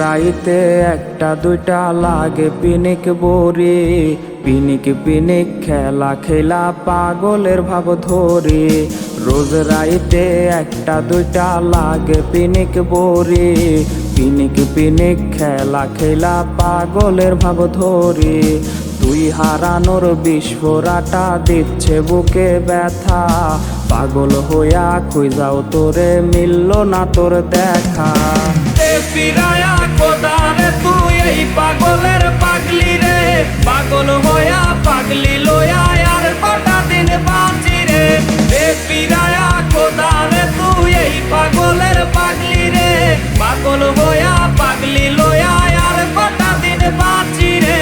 রাইতে একটা দুইটা লাগে পিনিক বরি, পিনিক পিনিক খেলা খেলা পাগলের ভাব ধরি। রোজ রাইতে একটা দুইটা লাগে পিনিক বরি, পিনিক পিনিক খেলা খেলা পাগলের ভাব ধরি। তুই হারানোর বিস্ফোরাটা দিচ্ছে বুকে ব্যথা, পাগল হইয়া খুঁজাও তোরে মিলল না তোর দেখা। ফিরায়া কোদারে তুই এই পাগলের পাগলি রে, পাগল হইয়া পাগলি লইয়া আর কটা দিন বাঁচি রে। ফিরায়া কোদারে তুই এই পাগলের পাগলি রে, পাগল হইয়া পাগলি লইয়া আর কটা দিন বাঁচি রে।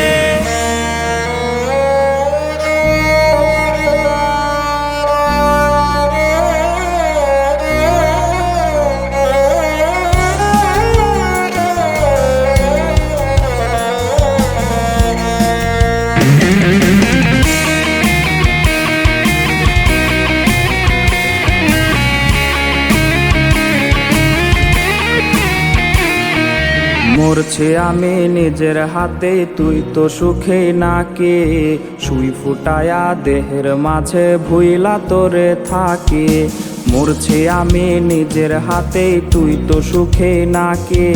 মরছি আমি নিজের হাতে, তুই তো সুখে নাকি। সুই ফুটায়া দেহের মাঝে ভুইলা তোরে থাকি। মরছি আমি নিজের হাতে, তুই তো সুখে নাকি।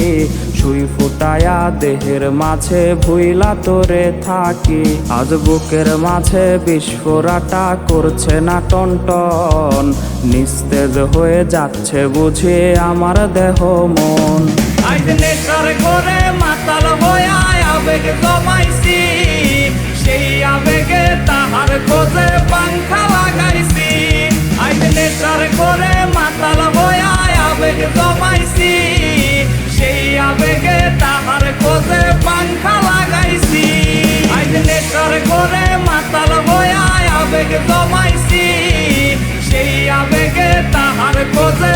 সুই ফুটায়া দেহের মাঝে ভুইলা তোরে থাকি। আজ বুকের মাঝে বিস্ফোরাটা করছে না টনটন, নিস্তেজ হয়ে যাচ্ছে বুঝে আমার দেহ মন। আজ নেশার ঘরে মাতাল হইয়া আবেগ জমাইছি, সেই আবেগে তাহার খোঁজে পাংখা লাগাইছি। আজ নেশার ঘরে মাতাল হইয়া আবেগ জমাইছি, সেই আবেগে তাহার খোঁজে পাংখা লাগাইছি। আজ নেশার ঘরে মাতাল হইয়া আবেগ জমাইছি, সেই আবেগে তাহার খোঁজে